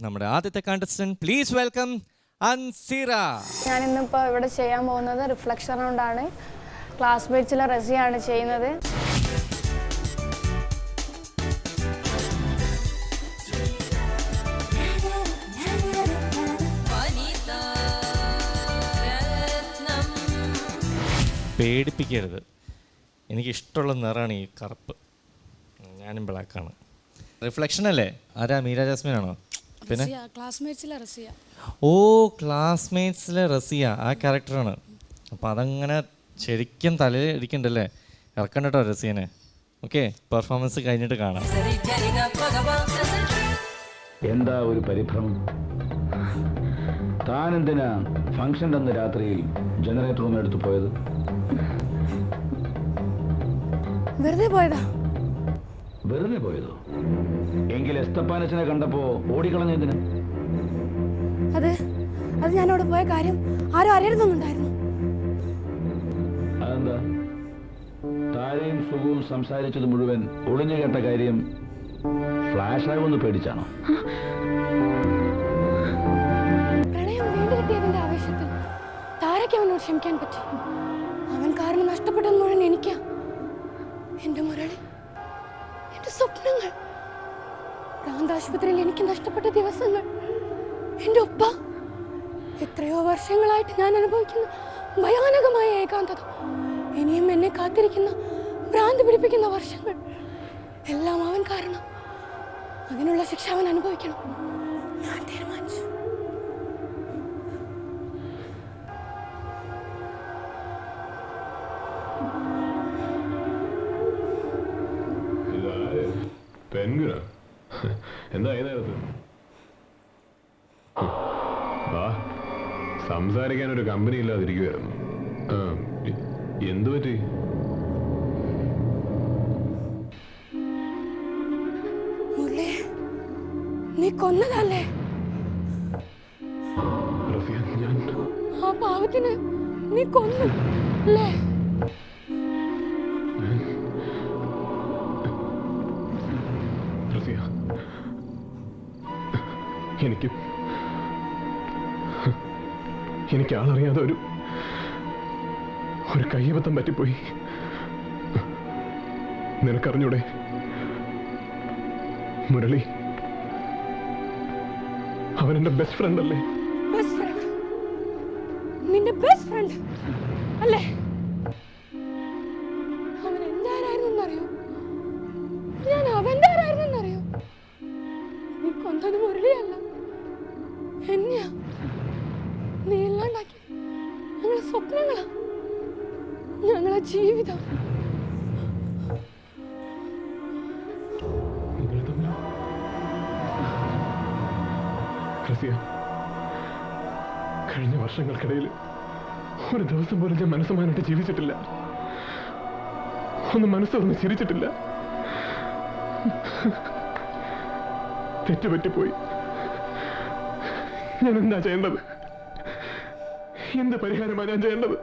നമ്മുടെ ആദ്യത്തെ contestant. Please welcome അൻസിറ. ഞാൻ ഇന്നിപ്പോൾ ഇവിടെ ചെയ്യാൻ പോകുന്നത് റിഫ്ലക്ഷൻ റൗണ്ടാണ്. ക്ലാസ്മേറ്റ്സിലെ റസിയാണ് ചെയ്യുന്നത്. പേടിപ്പിക്കരുത്. എനിക്കിഷ്ടമുള്ള നിറമാണ് ഈ കറുപ്പ്. ഞാനും ബ്ലാക്കാണ്. റിഫ്ലക്ഷൻ അല്ലേ? ആരാ? മീര ജാസ്മിൻ ആണോ? പിന്നെ ക്ലാസ്മേറ്റ്സിലെ റസിയ. ഓ, ക്ലാസ്മേറ്റ്സിലെ റസിയ ആ ക്യാരക്ടറാണ്. അപ്പോൾ അതങ്ങനെ ശരിക്കും തലയിൽ ഇരിക്കണ്ടല്ലേ? ഇറക്കണ്ട കേട്ടോ റസിയനെ. ഓക്കെ, പെർഫോമൻസ് കഴിഞ്ഞിട്ട് കാണാം. എന്താ ഒരു പരിഭ്രമം? താനെന്തിനാ ഫംഗ്ഷൻ്റെ അന്ന് രാത്രിയിൽ ജനറേറ്റർ റൂം എടുത്തു പോയത്? വെറുതെ പോയതാ. വെറുതെ പോയതോ? എങ്കിൽ എസ്തപ്പാനച്ചനെ കണ്ടപ്പോ ഓടിക്കളഞ്ഞതിന്? അത് ഞാനവിടെ പോയ കാര്യം ആരും അറിയരുതെന്നുണ്ടായിരുന്നു. അതെന്താ? താഴെയും സുഖവും സംസാരിച്ചത് മുഴുവൻ ഒളിഞ്ഞു കേട്ട കാര്യം ഫ്ലാഷ് ആകുമെന്ന് പേടിച്ചാണോ? പ്രണയം വീണ്ടും കിട്ടിയതിന്റെ ആവേശത്തിൽ താരയ്ക്ക് അവനോട് ക്ഷമിക്കാൻ പറ്റി. അവൻ കാരണം നഷ്ടപ്പെട്ടത് മുഴുവൻ എനിക്കാ. എന്റെ മുരളി, എന്റെ സ്വപ്നങ്ങൾ, ഭ്രാന്താശുപത്രിയിൽ എനിക്ക് നഷ്ടപ്പെട്ട ദിവസങ്ങൾ, എന്റെ ഒപ്പ, എത്രയോ വർഷങ്ങളായിട്ട് ഞാൻ അനുഭവിക്കുന്ന ഭയാനകമായ ഏകാന്തത, ഇനിയും എന്നെ കാത്തിരിക്കുന്ന ഭ്രാന്ത് പിടിപ്പിക്കുന്ന വർഷങ്ങൾ, എല്ലാം അവൻ കാരണം. അതിനുള്ള ശിക്ഷ അവൻ അനുഭവിക്കണം. ഞാൻ തീരുമാനിച്ചു. എന്താ ഏതായത്? സംസാരിക്കാൻ ഒരു കമ്പനി ഇല്ലാതിരിക്കുവായിരുന്നു. എന്തു പറ്റി? നീ കൊന്നതല്ലേ ഞാൻ? ആ പാവത്തിന് നീ കൊന്നു അല്ലേ? എനിക്ക് ആളറിയാതെ ഒരു കയ്യബദ്ധം പറ്റിപ്പോയി. നിനക്കറിഞ്ഞൂടെ മുരളി? അവൻ എന്റെ ബെസ്റ്റ് ഫ്രണ്ട് അല്ലേ? നിന്റെ ബെസ്റ്റ് ഫ്രണ്ട് അല്ലേ? അവൻ എന്റെ ആരായിരുന്നറിയോ? ഞാൻ അവന്റെ ആരായിരുന്നറിയോ? നീ കൊന്നത് മുരളിയല്ല, എന്നെയാ. നീ ഇല്ലാണ്ടാക്കി ഞങ്ങളെ സ്വപ്നങ്ങളാ, ഞങ്ങളെ ജീവിതം. കഴിഞ്ഞ വർഷങ്ങൾക്കിടയിൽ ഒരു ദിവസം പോലും ഞാൻ മനസ്സുമാനായിട്ട് ജീവിച്ചിട്ടില്ല. ഒന്ന് മനസ്സൊന്ന് ചിരിച്ചിട്ടില്ല. തെറ്റുപറ്റിപ്പോയി. ഞാൻ എന്താ ചെയ്യേണ്ടത്? എന്ത് പരിഹാരമാണ് ഞാൻ ചെയ്യേണ്ടത്?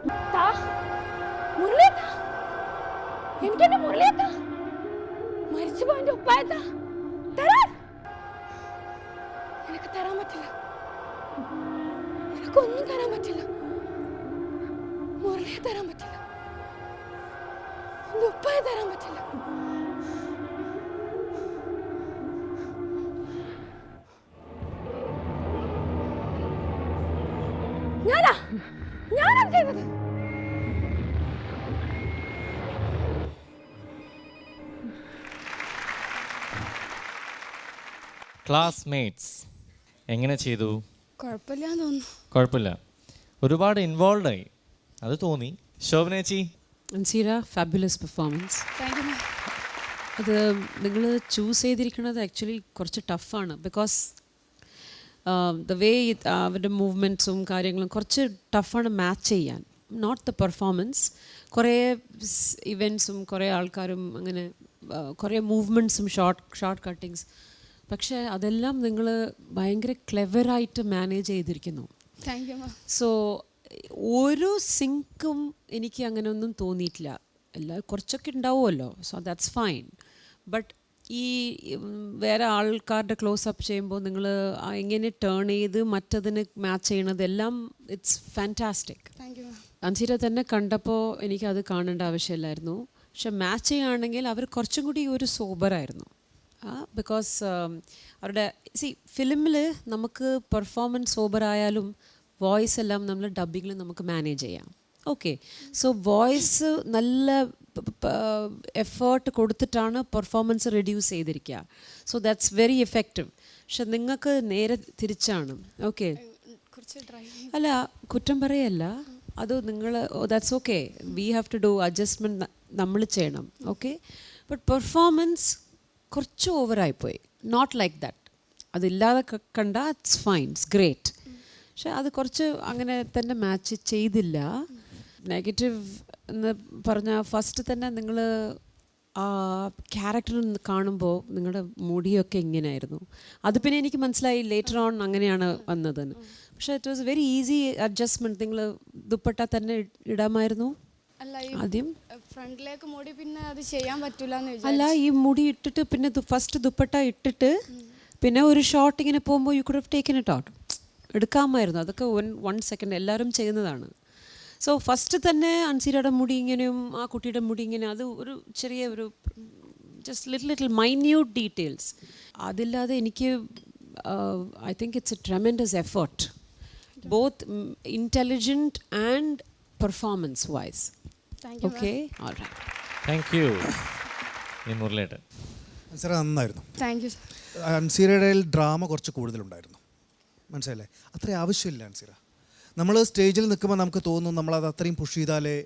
മരിച്ചുപോയ ഉപ്പായത്താ എനിക്ക് തരാൻ പറ്റില്ല. എനിക്കൊന്നും തരാൻ പറ്റില്ല. മുരളിയെ തരാൻ പറ്റില്ല. എന്റെ ഉപ്പായെ തരാൻ പറ്റില്ല. ഞാനാ ചെയ്തത്. ക്ലാസ്മേറ്റ്സ് എങ്ങനെ ചെയ്തു? കുഴപ്പമില്ലാന്ന് തോന്നുന്നു. കുഴപ്പമില്ല, ഒരുപാട് ഇൻവോൾവ് ആയി, അത് തോന്നി. ശോഭനേച്ചി? Anseera, fabulous performance. അത് നിങ്ങൾ ചൂസ് ചെയ്തിരിക്കുന്നത് ആക്ച്വലി കുറച്ച് ടഫാണ്. ബിക്കോസ് ദ വേ അവരുടെ മൂവ്മെൻറ്റ്സും കാര്യങ്ങളും കുറച്ച് ടഫാണ് മാച്ച് ചെയ്യാൻ. Not the performance. കുറേ ഇവൻറ്റ്സും കുറേ ആൾക്കാരും അങ്ങനെ കുറേ മൂവ്മെൻറ്റ്സും ഷോർട്ട് കട്ടിങ്സ്. പക്ഷേ അതെല്ലാം നിങ്ങൾ ഭയങ്കര ക്ലെവറായിട്ട് മാനേജ് ചെയ്തിരിക്കുന്നു. സോ ഓരോ സിങ്കും എനിക്ക് അങ്ങനെ ഒന്നും തോന്നിയിട്ടില്ല. കുറച്ചൊക്കെ ഉണ്ടാവുമല്ലോ, സോ ദാറ്റ്സ് ഫൈൻ. ബട്ട് ഈ വേറെ ആൾക്കാരുടെ ക്ലോസപ്പ് ചെയ്യുമ്പോൾ നിങ്ങൾ എങ്ങനെ ടേൺ ചെയ്ത് മറ്റതിന് മാച്ച് ചെയ്യണതെല്ലാം it's fantastic. Thank you ma'am. Ansira തന്നെ കണ്ടപ്പോൾ എനിക്കത് കാണേണ്ട ആവശ്യമില്ലായിരുന്നു. പക്ഷെ മാച്ച് ചെയ്യുകയാണെങ്കിൽ അവർ കുറച്ചും കൂടി ഒരു സോബറായിരുന്നു. ബിക്കോസ് അവരുടെ ഫിലിമിൽ നമുക്ക് പെർഫോമൻസ് സോബറായാലും വോയിസ് എല്ലാം നമ്മൾ ഡബ്ബിങ്ങിൽ നമുക്ക് മാനേജ് ചെയ്യാം. ഓക്കെ, സോ വോയിസ് നല്ല എഫേർട്ട് കൊടുത്തിട്ടാണ് പെർഫോമൻസ് റെഡ്യൂസ് ചെയ്തിരിക്കുക. So that's very effective. പക്ഷെ നിങ്ങൾക്ക് നേരെ തിരിച്ചാണ്. ഓക്കെ, കുറച്ച് ഡ്രൈ. അല്ല കുറ്റം പറയല്ല, അത് നിങ്ങൾ that's okay. We have to do adjustment നമ്മൾ ചെയ്യണം. ഓക്കെ, ബട്ട് പെർഫോമൻസ് കുറച്ച് ഓവറായിപ്പോയി. Not like that. അതില്ലാതെ കണ്ട ഇറ്റ്സ് ഫൈൻ, ഇറ്റ്സ് ഗ്രേറ്റ്. പക്ഷെ അത് കുറച്ച് അങ്ങനെ തന്നെ മാച്ച് ചെയ്തില്ല. നെഗറ്റീവ് എന്ന് പറഞ്ഞാൽ ഫസ്റ്റ് തന്നെ നിങ്ങൾ ആ ക്യാരക്ടർ കാണുമ്പോൾ നിങ്ങളുടെ മുടിയൊക്കെ ഇങ്ങനെയായിരുന്നു. അത് പിന്നെ എനിക്ക് മനസ്സിലായി ലേറ്റർ ഓൺ അങ്ങനെയാണ് വന്നതെന്ന്. പക്ഷേ it was very easy adjustment. നിങ്ങൾ ദുപ്പട്ട തന്നെ ഇടാമായിരുന്നു അല്ല, ഈ ആദ്യം. ഫ്രണ്ടിലേക്ക് മുടി പിന്നെ അത് ചെയ്യാൻ പറ്റൂല എന്ന് അല്ല, ഈ മുടി ഇട്ടിട്ട് പിന്നെ ഫസ്റ്റ് ദുപ്പട്ട ഇട്ടിട്ട് പിന്നെ ഒരു ഷോട്ട് ഇങ്ങനെ പോകുമ്പോൾ you could have taken it out. എടുക്കാമായിരുന്നു. അതൊക്കെ 1 സെക്കൻഡ് എല്ലാവരും ചെയ്യുന്നതാണ്. സോ ഫസ്റ്റ് തന്നെ അൻസിരയുടെ മുടി ഇങ്ങനെയും ആ കുട്ടിയുടെ മുടി ഇങ്ങനെ, അത് ഒരു ചെറിയ ഒരു ജസ്റ്റ് ലിറ്റിൽ മൈന്യൂട്ട് ഡീറ്റെയിൽസ്. അതില്ലാതെ എനിക്ക് I think it's a tremendous effort, both intelligent and performance wise. Thank you. Okay, all right. Thank you. ഈ മുരളിയേട്ടൻ അൻസിറ നന്നായിരുന്നു. Thank you sir. അൻസിറയുടെ ഡ്രാമ കുറച്ച് കൂടുതലുണ്ടായിരുന്നു, മനസ്സിലല്ലേ? അത്രയും ആവശ്യമില്ല അൻസിറ. നമ്മൾ സ്റ്റേജിൽ നിൽക്കുമ്പോൾ നമുക്ക് തോന്നും നമ്മളത് അത്രയും പുഷ് ചെയ്താലേ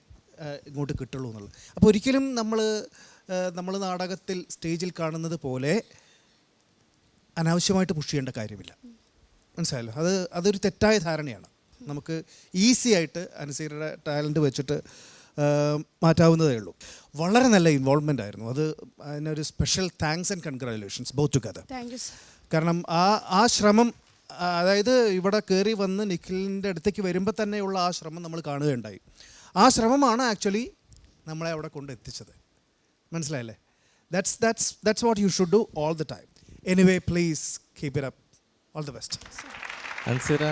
ഇങ്ങോട്ട് കിട്ടുള്ളൂ എന്നുള്ളത്. അപ്പോൾ ഒരിക്കലും നമ്മൾ നാടകത്തിൽ സ്റ്റേജിൽ കാണുന്നത് പോലെ അനാവശ്യമായിട്ട് പുഷ് ചെയ്യേണ്ട കാര്യമില്ല, മനസ്സിലായല്ലോ? അതൊരു തെറ്റായ ധാരണയാണ്. നമുക്ക് ഈസി ആയിട്ട് അൻസിറയുടെ ടാലൻറ്റ് വെച്ചിട്ട് മാറ്റാവുന്നതേ ഉള്ളൂ. വളരെ നല്ല ഇൻവോൾവ്മെൻ്റ് ആയിരുന്നു. അതിനൊരു special thanks and congratulations both together. Thank you sir. കാരണം ആ ശ്രമം, അതായത് ഇവിടെ കയറി വന്ന് നിഖിലിൻ്റെ അടുത്തേക്ക് വരുമ്പോൾ തന്നെയുള്ള ആ ശ്രമം നമ്മൾ കാണുകയുണ്ടായി. ആ ശ്രമമാണ് ആക്ച്വലി നമ്മളെ അവിടെ കൊണ്ട് എത്തിച്ചത്, മനസ്സിലായല്ലേ? That's what you should do all the time. Anyway, please keep it up. All the best. Ansira,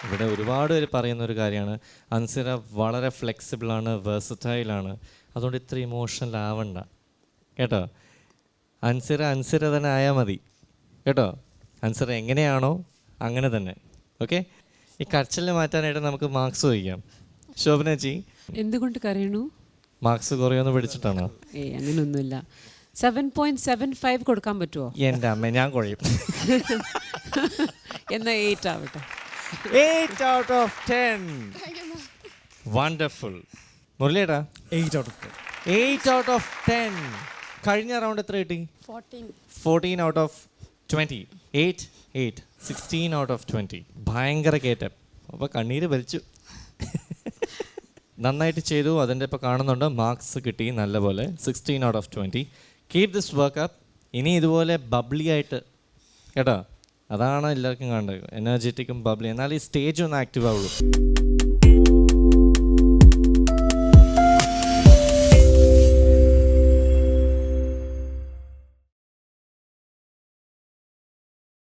ഇവിടെ ഒരുപാട് പേര് പറയുന്നൊരു കാര്യമാണ്, അൻസിറ വളരെ ഫ്ലെക്സിബിളാണ്, വേഴ്സറ്റൈലാണ്. അതുകൊണ്ട് ഇത്ര ഇമോഷണൽ ആവണ്ട കേട്ടോ. അൻസിറ തന്നെ ആയാൽ മതി കേട്ടോ. അൻസിറ എങ്ങനെയാണോ അങ്ങനെ തന്നെ. ഓക്കെ, ഈ കരച്ചിലിനെ മാറ്റാനായിട്ട് നമുക്ക് മാർക്സ് ചോദിക്കാം. ശോഭനജി, എന്തുകൊണ്ട് കരയണു? മാർക്സ് കുറയൊന്ന് പിടിച്ചിട്ടാണോ? അങ്ങനെയൊന്നുമില്ല. 7.75 കൊടുക്കാൻ പറ്റുമോ? എൻ്റെ അമ്മ, ഞാൻ കുഴയും. എന്നാൽ 8 ആവട്ടെ. 8 out of 10. വണ്ടർഫുൾ. മുരളിയേട്ടാ 8 out of 10. 8 out of 10. കഴിഞ്ഞ റൗണ്ട് എത്ര കിട്ടി? 14 out of 20. 8 16 out of 20. ഭയങ്കര കയറ്റം. അപ്പോൾ കണ്ണീര് വലിച്ചു. നന്നായിട്ട് ചെയ്തു. അതിൻ്റെ ഇപ്പോൾ കാണുന്നുണ്ട് മാർക്സ് കിട്ടി നല്ലപോലെ. 16 out of 20. Keep this work up. ഇനി ഇതുപോലെ ബബ്ലി ആയിട്ട് കേട്ടോ, അതാണ് എല്ലാവർക്കും കാണേണ്ടത്. എനർജറ്റിക്കും ബബ്ലി, എന്നാൽ ഈ സ്റ്റേജ് ഒന്ന് ആക്റ്റീവ് ആവുള്ളൂ.